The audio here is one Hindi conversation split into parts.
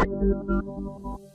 हेलो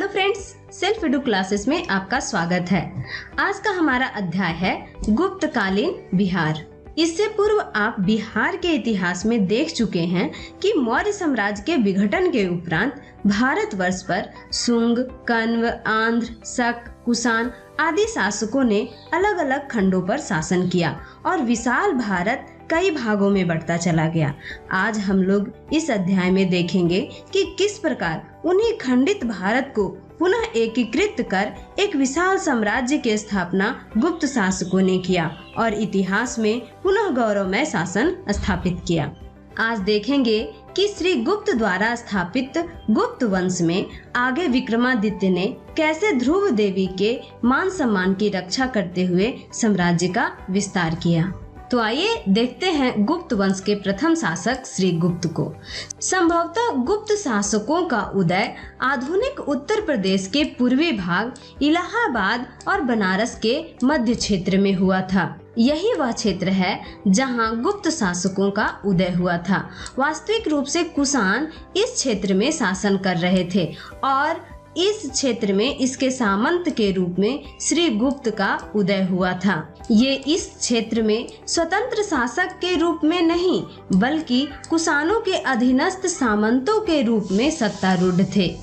फ्रेंड्स, सेल्फ एडु क्लासेस में आपका स्वागत है। आज का हमारा अध्याय है गुप्तकालीन बिहार। इससे पूर्व आप बिहार के इतिहास में देख चुके हैं कि मौर्य साम्राज्य के विघटन के उपरांत भारतवर्ष पर शुंग, कण्व, आंध्र, शक, कुषाण आदि शासकों ने अलग अलग खंडों पर शासन किया और विशाल भारत कई भागों में बढ़ता चला गया। आज हम लोग इस अध्याय में देखेंगे कि किस प्रकार उन्हीं खंडित भारत को पुनः एकीकृत कर एक विशाल साम्राज्य की स्थापना गुप्त शासकों ने किया और इतिहास में पुनः गौरवमय शासन स्थापित किया। आज देखेंगे कि श्री गुप्त द्वारा स्थापित गुप्त वंश में आगे विक्रमादित्य ने कैसे ध्रुव देवी के मान सम्मान की रक्षा करते हुए साम्राज्य का विस्तार किया। तो आइए देखते हैं गुप्त वंश के प्रथम शासक श्री गुप्त को। संभवतः गुप्त शासकों का उदय आधुनिक उत्तर प्रदेश के पूर्वी भाग, इलाहाबाद और बनारस के मध्य क्षेत्र में हुआ था। यही वह क्षेत्र है जहां गुप्त शासकों का उदय हुआ था। वास्तविक रूप से कुषाण इस क्षेत्र में शासन कर रहे थे और इस क्षेत्र में इसके सामंत के रूप में श्री गुप्त का उदय हुआ था। ये इस क्षेत्र में स्वतंत्र शासक के रूप में नहीं बल्कि कुषाणों के अधीनस्थ सामंतों के रूप में सत्तारूढ़ थे।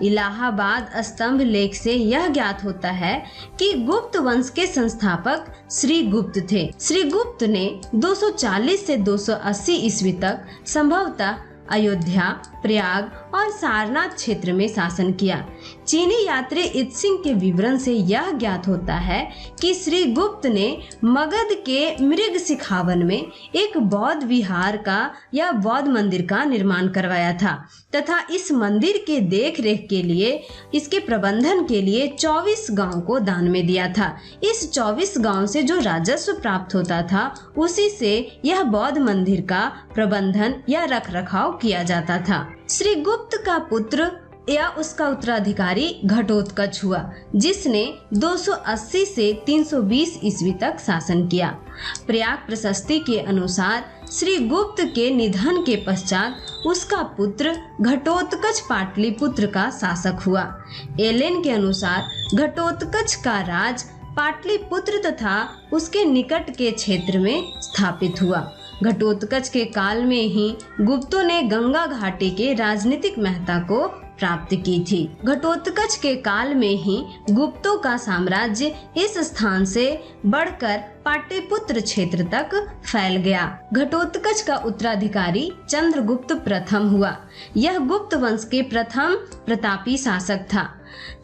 इलाहाबाद स्तंभ लेख से यह ज्ञात होता है कि गुप्त वंश के संस्थापक श्री गुप्त थे। श्री गुप्त ने 240 से 280 ईस्वी तक संभवतः अयोध्या, प्रयाग और सारनाथ क्षेत्र में शासन किया। चीनी यात्री इत्सिंग के विवरण से यह ज्ञात होता है कि श्री गुप्त ने मगध के मृग सिखावन में एक बौद्ध विहार का या बौद्ध मंदिर का निर्माण करवाया था तथा इस मंदिर के देख रेख के लिए, इसके प्रबंधन के लिए 24 गांव को दान में दिया था। इस 24 गांव से जो राजस्व प्राप्त होता था उसी से यह बौद्ध मंदिर का प्रबंधन या रखरखाव किया जाता था। श्री गुप्त का पुत्र या उसका उत्तराधिकारी घटोत्कच हुआ, जिसने 280 से 320 ईस्वी तक शासन किया। प्रयाग प्रशस्ति के अनुसार श्री गुप्त के निधन के पश्चात उसका पुत्र घटोत्कच पाटलिपुत्र का शासक हुआ। एलेन के अनुसार घटोत्कच का राज पाटलिपुत्र तथा उसके निकट के क्षेत्र में स्थापित हुआ। घटोत्कच के काल में ही गुप्तों ने गंगा घाटी के राजनीतिक महत्ता को प्राप्त की थी। घटोत्कच के काल में ही गुप्तों का साम्राज्य इस स्थान से बढ़कर पाटलिपुत्र क्षेत्र तक फैल गया। घटोत्कच का उत्तराधिकारी चंद्रगुप्त प्रथम हुआ। यह गुप्त वंश के प्रथम प्रतापी शासक था।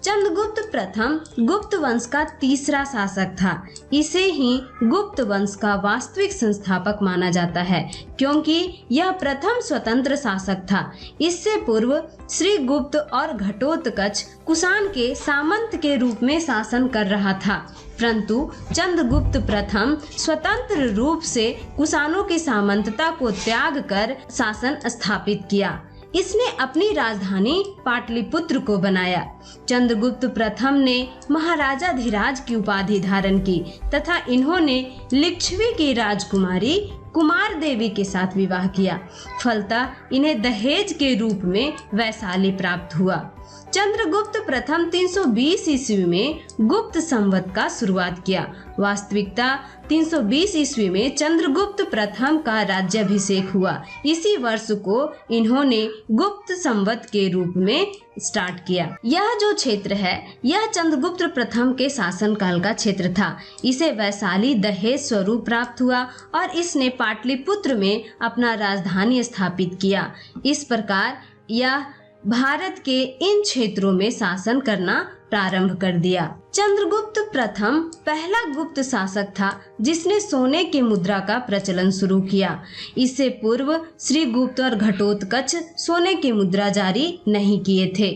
चंद्रगुप्त प्रथम गुप्त वंश का तीसरा शासक था। इसे ही गुप्त वंश का वास्तविक संस्थापक माना जाता है क्योंकि यह प्रथम स्वतंत्र शासक था। इससे पूर्व श्री गुप्त और घटोत्कच कुषाण के सामंत के रूप में शासन कर रहा था, परंतु चंद्रगुप्त प्रथम स्वतंत्र रूप से कुषाणों की सामंतता को त्याग कर शासन स्थापित किया। इसने अपनी राजधानी पाटलिपुत्र को बनाया। चंद्रगुप्त प्रथम ने महाराजाधिराज की उपाधि धारण की तथा इन्होंने लिच्छवी की राजकुमारी कुमार देवी के साथ विवाह किया। फलतः इन्हें दहेज के रूप में वैशाली प्राप्त हुआ। चंद्रगुप्त प्रथम 320 ईस्वी में गुप्त संवत का शुरुआत किया। वास्तविकता 320 ईस्वी में चंद्रगुप्त प्रथम का राज्याभिषेक हुआ। इसी वर्ष को इन्होंने गुप्त संवत के रूप में स्टार्ट किया। यह जो क्षेत्र है यह चंद्रगुप्त प्रथम के शासन काल का क्षेत्र था। इसे वैशाली दहेज स्वरूप प्राप्त हुआ और इसने पाटलिपुत्र में अपना राजधानी स्थापित किया। इस प्रकार यह भारत के इन क्षेत्रों में शासन करना प्रारंभ कर दिया। चंद्रगुप्त प्रथम पहला गुप्त शासक था जिसने सोने की मुद्रा का प्रचलन शुरू किया। इससे पूर्व श्री गुप्त और घटोत्कच सोने की मुद्रा जारी नहीं किए थे।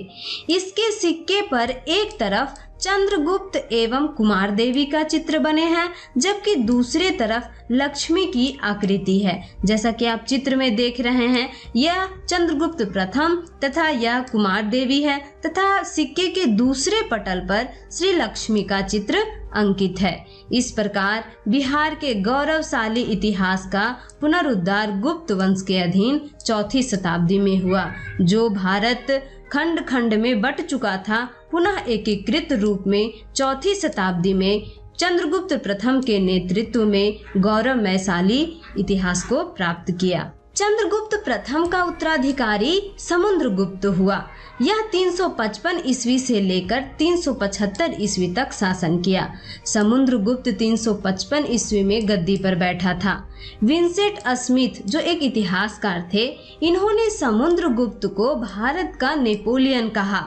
इसके सिक्के पर एक तरफ चंद्रगुप्त एवं कुमार देवी का चित्र बने हैं, जबकि दूसरी तरफ लक्ष्मी की आकृति है। जैसा कि आप चित्र में देख रहे हैं, यह चंद्रगुप्त प्रथम तथा यह कुमार देवी है तथा सिक्के के दूसरे पटल पर श्री लक्ष्मी का चित्र अंकित है। इस प्रकार बिहार के गौरवशाली इतिहास का पुनरुद्धार गुप्त वंश के अधीन चौथी शताब्दी में हुआ, जो भारत खंड खंड में बट चुका था, पुनः एकीकृत रूप में चौथी शताब्दी में चंद्रगुप्त प्रथम के नेतृत्व में गौरवमयशाली इतिहास को प्राप्त किया। चंद्रगुप्त प्रथम का उत्तराधिकारी समुद्रगुप्त हुआ। यह 355 ईस्वी से लेकर 375 ईस्वी तक शासन किया। समुद्रगुप्त 355 ईस्वी में गद्दी पर बैठा था। विंसेंट स्मिथ जो एक इतिहासकार थे, इन्होंने समुद्रगुप्त को भारत का नेपोलियन कहा।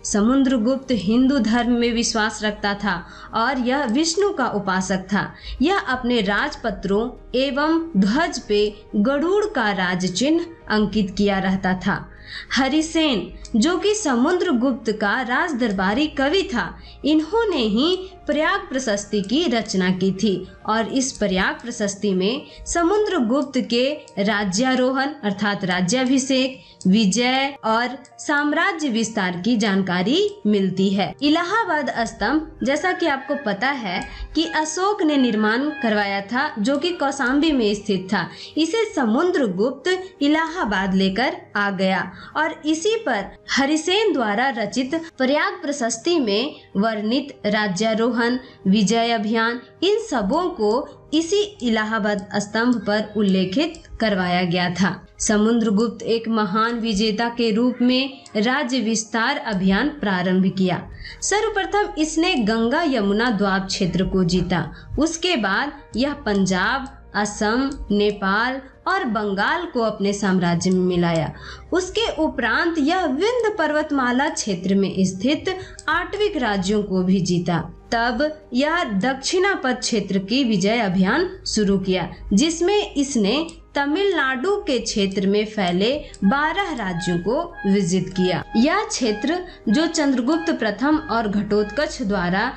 समुद्रगुप्त हिंदू धर्म में विश्वास रखता था और यह विष्णु का उपासक था। यह अपने राजपत्रों एवं ध्वज पे गरुड़ का राज चिन्ह अंकित किया रहता था। हरिसेन जो कि समुद्रगुप्त का राज दरबारी कवि था, इन्होंने ही प्रयाग प्रशस्ति की रचना की थी और इस प्रयाग प्रशस्ति में समुद्रगुप्त के राज्यारोहण अर्थात राज्याभिषेक, विजय और साम्राज्य विस्तार की जानकारी मिलती है। इलाहाबाद स्तंभ जैसा कि आपको पता है कि अशोक ने निर्माण करवाया था, जो कि कौशाम्बी में स्थित था। इसे समुद्रगुप्त इलाहाबाद लेकर आ गया और इसी पर हरिसेन द्वारा रचित प्रयाग प्रशस्ति में वर्णित राज्यारोहण, विजय अभियान, इन सबों को इसी इलाहाबाद स्तंभ पर उल्लेखित करवाया गया था। समुद्रगुप्त एक महान विजेता के रूप में राज्य विस्तार अभियान प्रारंभ किया। सर्वप्रथम इसने गंगा यमुना द्वीप क्षेत्र को जीता। उसके बाद यह पंजाब, असम, नेपाल और बंगाल को अपने साम्राज्य में मिलाया। उसके उपरांत यह विंध्य पर्वतमाला क्षेत्र में स्थित आठविक राज्यों को भी जीता। तब यह दक्षिणापथ क्षेत्र की विजय अभियान शुरू किया, जिसमें इसने तमिलनाडु के क्षेत्र में फैले 12 राज्यों को विजित किया। यह क्षेत्र जो चंद्रगुप्त प्रथम और घटोत्कच द्वारा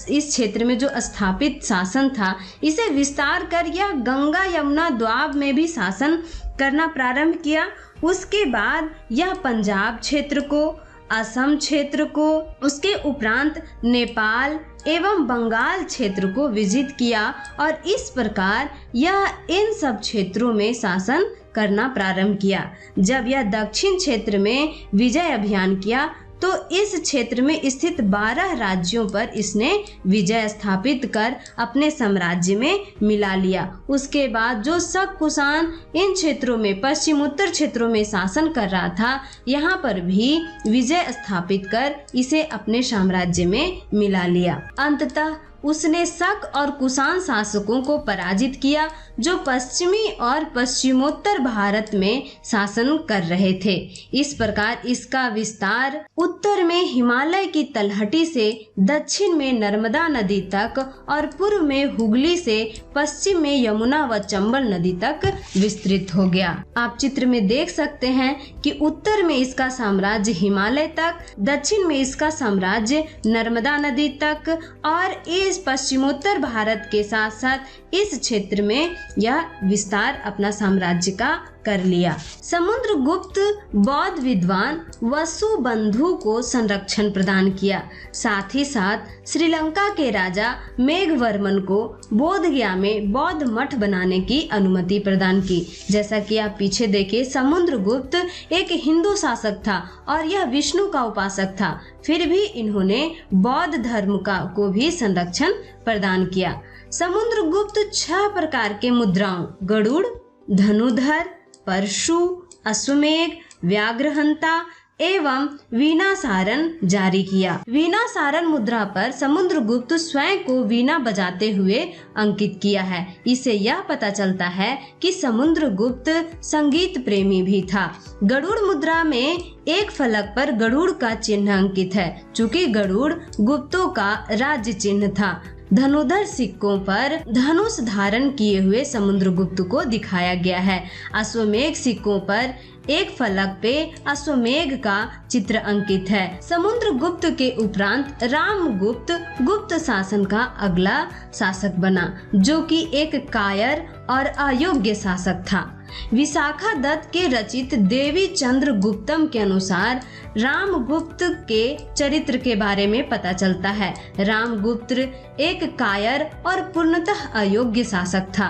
इस क्षेत्र में जो स्थापित शासन था, इसे विस्तार कर यह गंगा यमुना द्वीप में भी शासन करना प्रारंभ किया। उसके बाद यह पंजाब क्षेत्र को, असम क्षेत्र को, उसके उपरांत नेपाल एवं बंगाल क्षेत्र को विजित किया और इस प्रकार यह इन सब क्षेत्रों में शासन करना प्रारंभ किया। जब यह दक्षिण क्षेत्र में विजय अभियान किया तो इस क्षेत्र में स्थित 12 राज्यों पर इसने विजय स्थापित कर अपने साम्राज्य में मिला लिया। उसके बाद जो शक कुषाण इन क्षेत्रों में पश्चिमोत्तर क्षेत्रों में शासन कर रहा था, यहाँ पर भी विजय स्थापित कर इसे अपने साम्राज्य में मिला लिया। अंततः उसने शक और कुषाण शासकों को पराजित किया, जो पश्चिमी और पश्चिमोत्तर भारत में शासन कर रहे थे। इस प्रकार इसका विस्तार उत्तर में हिमालय की तलहटी से दक्षिण में नर्मदा नदी तक और पूर्व में हुगली से पश्चिम में यमुना व चंबल नदी तक विस्तृत हो गया। आप चित्र में देख सकते हैं कि उत्तर में इसका साम्राज्य हिमालय तक, दक्षिण में इसका साम्राज्य नर्मदा नदी तक और इस पश्चिमोत्तर भारत के साथ साथ इस क्षेत्र में यह विस्तार अपना साम्राज्य का कर लिया। समुद्रगुप्त बौद्ध विद्वान वसुबंधु को संरक्षण प्रदान किया। साथ ही साथ श्रीलंका के राजा मेघवर्मन को बोधगया में बौद्ध मठ बनाने की अनुमति प्रदान की। जैसा कि आप पीछे देखिए, समुद्रगुप्त एक हिंदू शासक था और यह विष्णु का उपासक था, फिर भी इन्होंने बौद्ध धर्म को भी संरक्षण प्रदान किया। समुद्रगुप्त 6 प्रकार के मुद्राओं गरुड़, धनुधर, परशु, अश्वमेघ, व्याघ्रहंता एवं वीणासारन जारी किया। वीणासारन मुद्रा पर समुद्रगुप्त स्वयं को वीणा बजाते हुए अंकित किया है। इससे यह पता चलता है कि समुद्रगुप्त संगीत प्रेमी भी था। गरुड़ मुद्रा में एक फलक पर गरुड़ का चिन्ह अंकित है, चूँकि गरुड़ गुप्तों का राज्य चिन्ह था। धनुधर सिक्कों पर धनुष धारण किए हुए समुद्रगुप्त को दिखाया गया है। अश्वमेघ सिक्कों पर एक फलक पे अश्वमेघ का चित्र अंकित है। समुद्रगुप्त के उपरांत रामगुप्त गुप्त शासन का अगला शासक बना, जो कि एक कायर और अयोग्य शासक था। विशाखा दत्त के रचित देवी चंद्र गुप्तम के अनुसार रामगुप्त के चरित्र के बारे में पता चलता है। रामगुप्त एक कायर और पूर्णतः अयोग्य शासक था।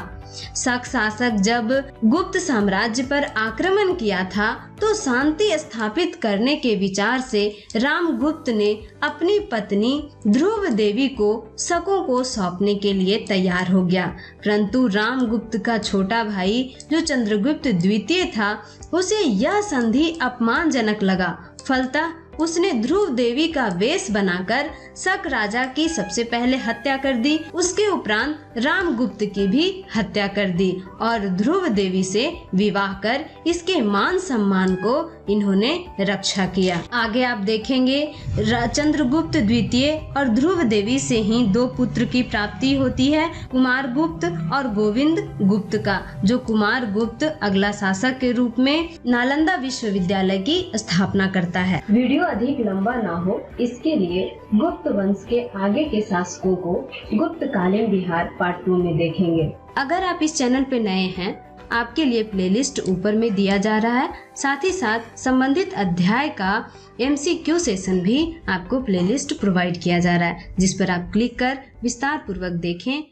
शक शासक जब गुप्त साम्राज्य पर आक्रमण किया था तो शांति स्थापित करने के विचार से रामगुप्त ने अपनी पत्नी ध्रुव देवी को शकों को सौंपने के लिए तैयार हो गया। परंतु रामगुप्त का छोटा भाई जो चंद्रगुप्त द्वितीय था, उसे यह संधि अपमानजनक लगा। फलतः उसने ध्रुव देवी का वेश बनाकर शक राजा की सबसे पहले हत्या कर दी। उसके उपरांत रामगुप्त की भी हत्या कर दी और ध्रुव देवी से विवाह कर इसके मान सम्मान को इन्होंने रक्षा किया। आगे आप देखेंगे चंद्रगुप्त द्वितीय और ध्रुव देवी से ही 2 पुत्र की प्राप्ति होती है, कुमार गुप्त और गोविंद गुप्त का, जो कुमार गुप्त अगला शासक के रूप में नालंदा विश्वविद्यालय की स्थापना करता है। वीडियो अधिक लंबा ना हो, इसके लिए गुप्त वंश के आगे के शासकों को गुप्तकालीन बिहार पार्ट 2 में देखेंगे। अगर आप इस चैनल पे नए हैं, आपके लिए प्लेलिस्ट ऊपर में दिया जा रहा है। साथ ही साथ संबंधित अध्याय का MCQ सेशन भी आपको प्लेलिस्ट प्रोवाइड किया जा रहा है, जिस पर आप क्लिक कर विस्तार पूर्वक देखें